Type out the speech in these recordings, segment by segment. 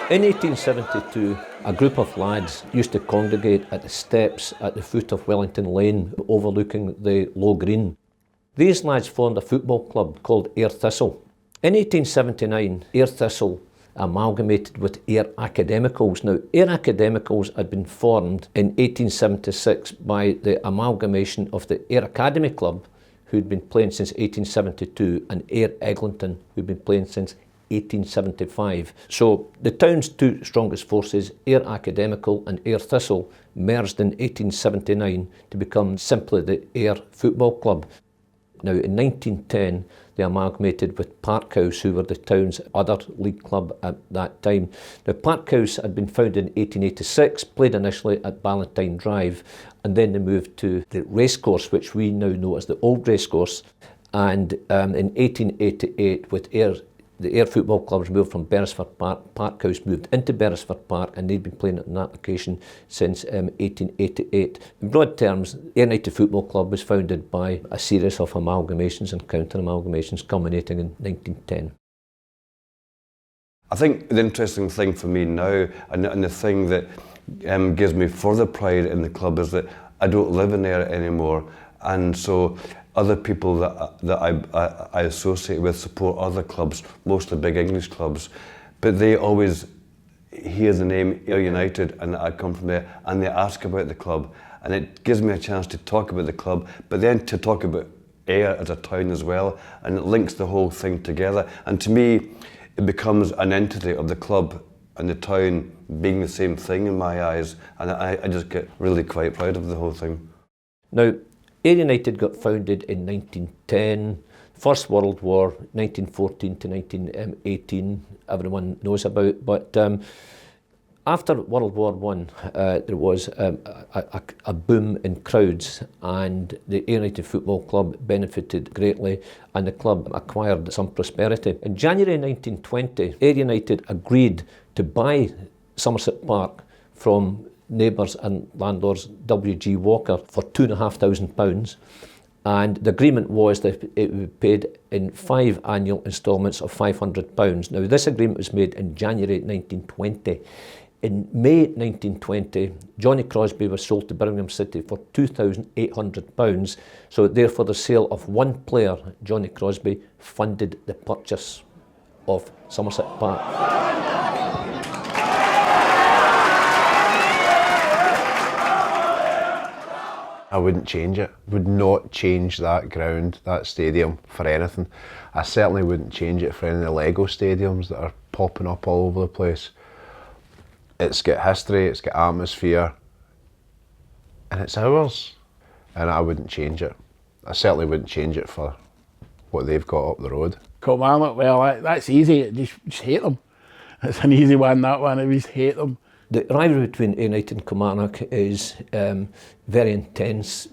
In 1872, a group of lads used to congregate at the steps at the foot of Wellington Lane, overlooking the Low Green. These lads formed a football club called Ayr Thistle. In 1879, Ayr Thistle amalgamated with Ayr Academicals. Now, Ayr Academicals had been formed in 1876 by the amalgamation of the Ayr Academy Club, who'd been playing since 1872, and Ayr Eglinton, who'd been playing since 1875. So the town's two strongest forces, Ayr Academical and Ayr Thistle, merged in 1879 to become simply the Ayr Football Club. Now, in 1910, they amalgamated with Parkhouse, who were the town's other league club at that time. Now, Parkhouse had been founded in 1886, played initially at Ballantyne Drive, and then they moved to the racecourse, which we now know as the Old Racecourse. And in 1888, with the Ayr Football Club was moved from Beresford Park. Parkhouse moved into Beresford Park, and they'd been playing at that location since 1888. In broad terms, Ayr United Football Club was founded by a series of amalgamations and counter-amalgamations culminating in 1910. I think the interesting thing for me now, and the thing that gives me further pride in the club, is that I don't live in Ayr anymore, and so other people that I associate with support other clubs, mostly big English clubs, but they always hear the name Ayr United and I come from there, and they ask about the club, and it gives me a chance to talk about the club, but then to talk about Ayr as a town as well, and it links the whole thing together. And to me, it becomes an entity of the club and the town being the same thing in my eyes, and I just get really quite proud of the whole thing. Now, Ayr United got founded in 1910, First World War, 1914 to 1918, everyone knows about, but after World War I, there was a boom in crowds, and the Ayr United Football Club benefited greatly, and the club acquired some prosperity. In January 1920, Ayr United agreed to buy Somerset Park from neighbours and landlords W.G. Walker for £2,500, and the agreement was that it would be paid in 5 annual instalments of £500. Now, this agreement was made in January 1920. In May 1920, Johnny Crosby was sold to Birmingham City for £2,800, so therefore the sale of one player, Johnny Crosby, funded the purchase of Somerset Park. I wouldn't change it. Would not change that ground, that stadium, for anything. I certainly wouldn't change it for any of the Lego stadiums that are popping up all over the place. It's got history, it's got atmosphere, and it's ours. And I wouldn't change it. I certainly wouldn't change it for what they've got up the road. Kilmarnock, well, that's easy. Just hate them. It's an easy one, that one. I just hate them. The rivalry between Ayr United and Kilmarnock is very intense.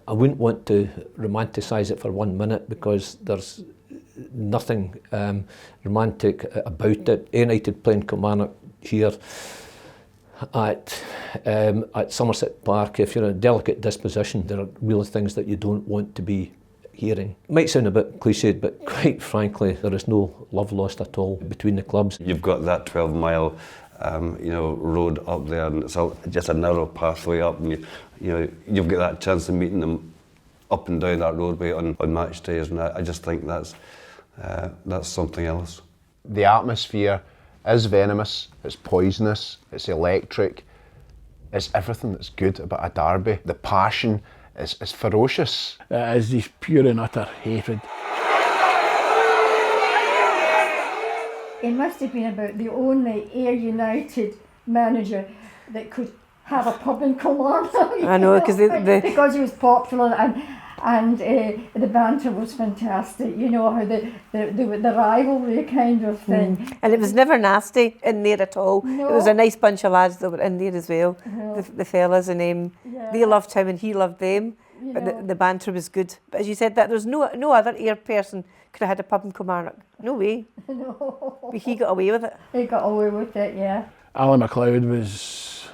I wouldn't want to romanticise it for 1 minute, because there's nothing romantic about it. Ayr United playing Kilmarnock here at Somerset Park, if you're in a delicate disposition, there are really things that you don't want to be hearing. It might sound a bit cliched, but quite frankly, there is no love lost at all between the clubs. You've got that 12-mile road up there, and it's just a narrow pathway up, and you've got that chance of meeting them up and down that roadway on match days, and I just think that's something else. The atmosphere is venomous, it's poisonous, it's electric, it's everything that's good about a derby. The passion is ferocious. It is this pure and utter hatred. He must have been about the only Ayr United manager that could have a pub in Kilmarnock. I know, because he was popular, and the banter was fantastic. You know, how the rivalry kind of thing. And it was never nasty in there at all. No. It was a nice bunch of lads that were in there as well. No. The fellas, and they loved him and he loved them. You but know. the banter was good. But as you said, that there's no other Ayr person could have had a pub in Kilmarnock. No way. No. But he got away with it. He got away with it, yeah. Alan MacLeod was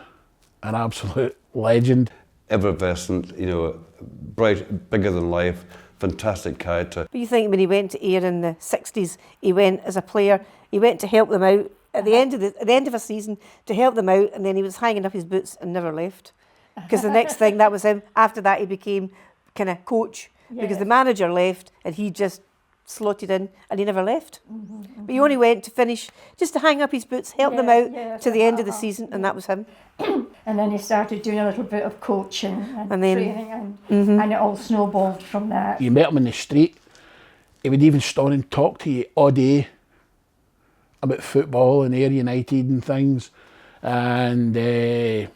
an absolute legend. Effervescent, bright, bigger than life, fantastic character. But you think when he went to Ayr in the 60s, he went as a player, he went to help them out at the end of a season to help them out, and then he was hanging up his boots and never left. Because the next thing, that was him. After that, he became kind of coach, because the manager left and he just slotted in and he never left. But he only went to finish, just to hang up his boots, help them out to the end of the season, and that was him. And then he started doing a little bit of coaching and then- training, and it all snowballed from that. You met him in the street, he would even stand and talk to you all day about football and Ayr United and things. And a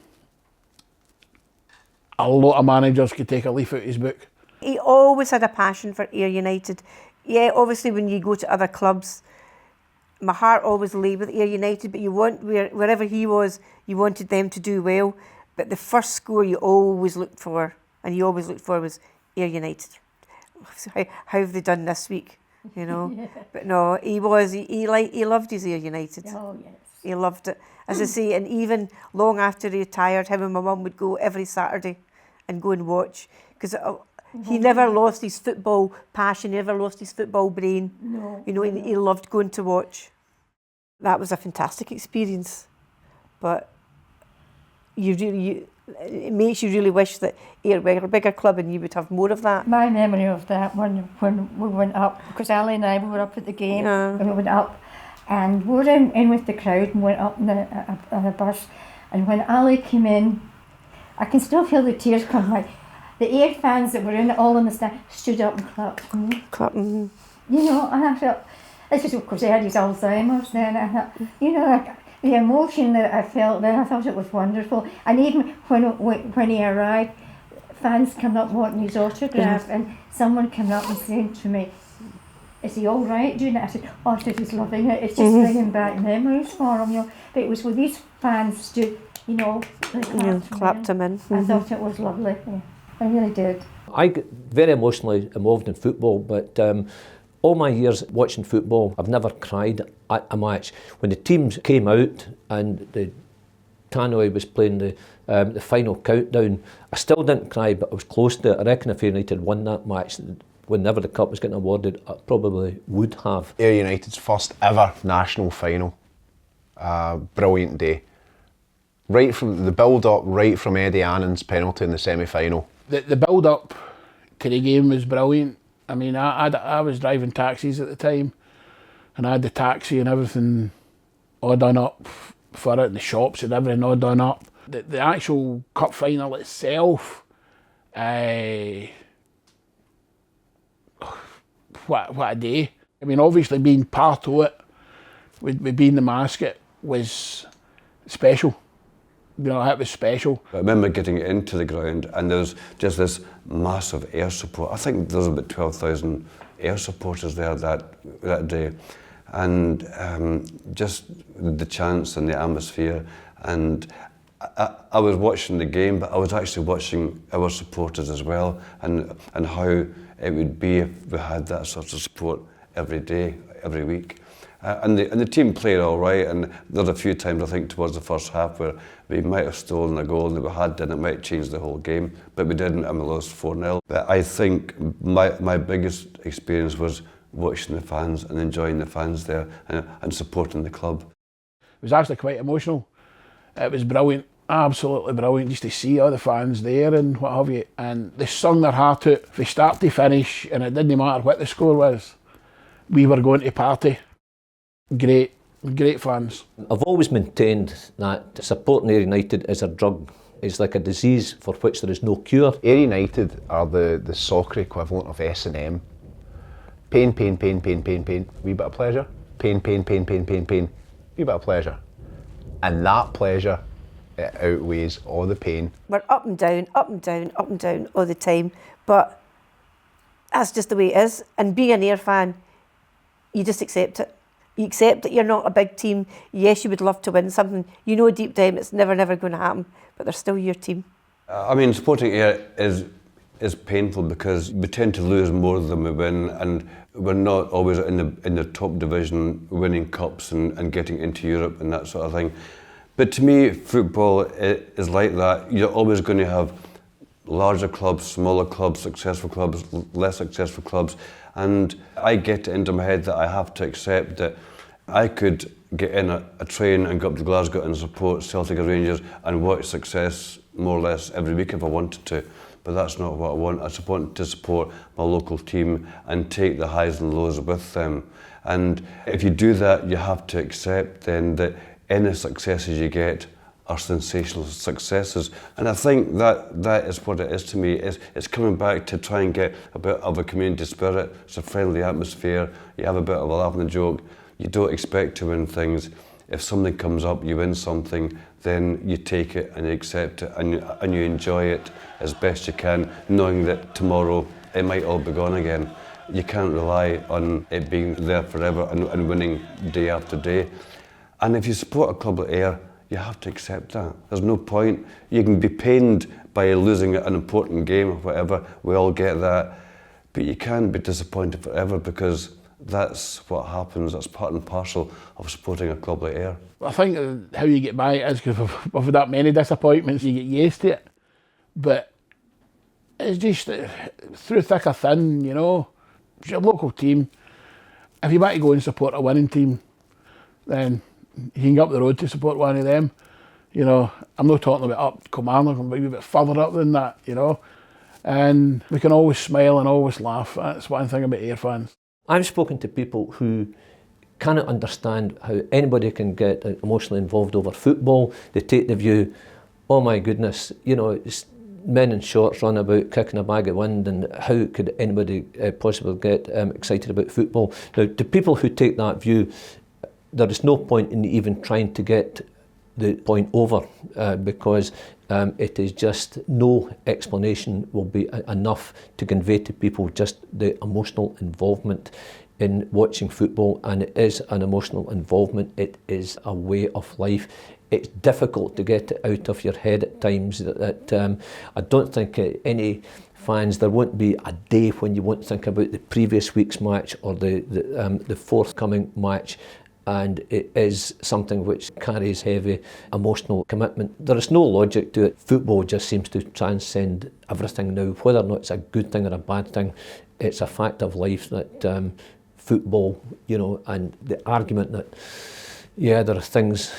lot of managers could take a leaf out of his book. He always had a passion for Ayr United. Yeah, obviously when you go to other clubs, my heart always lay with Ayr United, but you want, wherever he was, you wanted them to do well. But the first score you always looked for, and you always looked for, was Ayr United. How have they done this week? You know, but no, he loved his Ayr United. Oh yes. He loved it. As I say, and even long after he retired, him and my mum would go every Saturday and go and watch, because he never lost his football passion, he never lost his football brain. No. You know, he loved going to watch. That was a fantastic experience, but it makes you really wish that Ayr were a bigger club and you would have more of that. My memory of that when we went up, because Ali and I we were up at the game, and we went up, and we were in with the crowd and went up on a bus, and when Ali came in, I can still feel the tears coming. Like the Ayr fans that were all in the stand stood up and clapped for me. Mm-hmm. You know, and I felt, this is because he had his Alzheimer's then, I thought, you know, like, the emotion that I felt then, I thought it was wonderful. And even when he arrived, fans came up wanting his autograph, and someone came up and saying to me, "Is he all right doing it?" I said, "Oh," I said, "he's loving it. It's just bringing back memories for him." You know, but it was with these fans stood, you know, they clapped him in. I thought it was lovely. Yeah, I really did. I get very emotionally involved in football, but all my years watching football, I've never cried at a match. When the teams came out and the Tannoy was playing the final countdown, I still didn't cry, but I was close to it. I reckon if United won that match, whenever the cup was getting awarded, I probably would have. Ayr United's first ever national final. Brilliant day. Right from the build-up, right from Eddie Annan's penalty in the semi-final. The build-up to the game was brilliant. I mean, I was driving taxis at the time, and I had the taxi and everything all done up for it, and the shops and everything all done up. The actual cup final itself, what a day. I mean, obviously being part of it, with being the mascot, was special. You know, it was special. I remember getting into the ground and there was just this massive Ayr support. I think there was about 12,000 Ayr supporters there that day. And just the chants and the atmosphere. And I was watching the game, but I was actually watching our supporters as well, and how it would be if we had that sort of support every day, every week. And the team played all right, and there were a few times I think towards the first half where we might have stolen a goal that we had, and it might change the whole game, but we didn't, and we lost 4-0. But I think my biggest experience was watching the fans and enjoying the fans there and supporting the club. It was actually quite emotional. It was brilliant, absolutely brilliant, just to see all the fans there and what have you. And they sung their heart out from start to finish, and it didn't matter what the score was. We were going to party. Great fans. I've always maintained that supporting Ayr United is a drug. It's like a disease for which there is no cure. Ayr United are the soccer equivalent of S&M. Pain, pain, pain, pain, pain, pain, wee bit of pleasure. Pain, pain, pain, pain, pain, pain, wee bit of pleasure. And that pleasure, it outweighs all the pain. We're up and down, up and down, up and down all the time, but that's just the way it is. And being an Ayr fan, you just accept it. You accept that you're not a big team. Yes, you would love to win something. You know deep down it's never going to happen, but they're still your team. I mean, supporting Ayr is painful because we tend to lose more than we win, and we're not always in the top division winning cups and getting into Europe and that sort of thing. But to me, football is like that. You're always going to have larger clubs, smaller clubs, successful clubs, less successful clubs. And I get it into my head that I have to accept that I could get in a train and go up to Glasgow and support Celtic or Rangers and watch success more or less every week if I wanted to. But that's not what I want. I just want to support my local team and take the highs and lows with them. And if you do that, you have to accept then that any successes you get are sensational successes. And I think that is what it is to me. It's coming back to try and get a bit of a community spirit. It's a friendly atmosphere. You have a bit of a laugh and a joke. You don't expect to win things. If something comes up, you win something, then you take it and you accept it and you enjoy it as best you can, knowing that tomorrow it might all be gone again. You can't rely on it being there forever and winning day after day. And if you support a club like Ayr, you have to accept that. There's no point. You can be pained by losing an important game or whatever, we all get that, but you can't be disappointed forever because that's what happens. That's part and parcel of supporting a club like Ayr. I think how you get by it is because we've had that many disappointments, you get used to it. But it's just through thick or thin, you know, it's your local team. If you want to go and support a winning team, then you can go up the road to support one of them. You know, I'm not talking about up Kilmarnock, I'm maybe a bit further up than that, you know. And we can always smile and always laugh. That's one thing about Ayr fans. I've spoken to people who cannot understand how anybody can get emotionally involved over football. They take the view, oh my goodness, you know, it's men in shorts run about kicking a bag of wind, and how could anybody possibly get excited about football? Now, to people who take that view, there is no point in even trying to get the point over because it is just no explanation will be enough to convey to people just the emotional involvement in watching football, and it is an emotional involvement. It is a way of life. It's difficult to get it out of your head at times. That I don't think any fans, there won't be a day when you won't think about the previous week's match or the forthcoming match. And it is something which carries heavy emotional commitment. There is no logic to it. Football just seems to transcend everything now. Whether or not it's a good thing or a bad thing, it's a fact of life that football, you know, and the argument that, yeah, there are things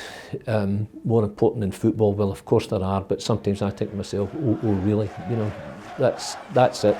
more important than football. Well, of course there are, but sometimes I think to myself, oh really, you know, that's it.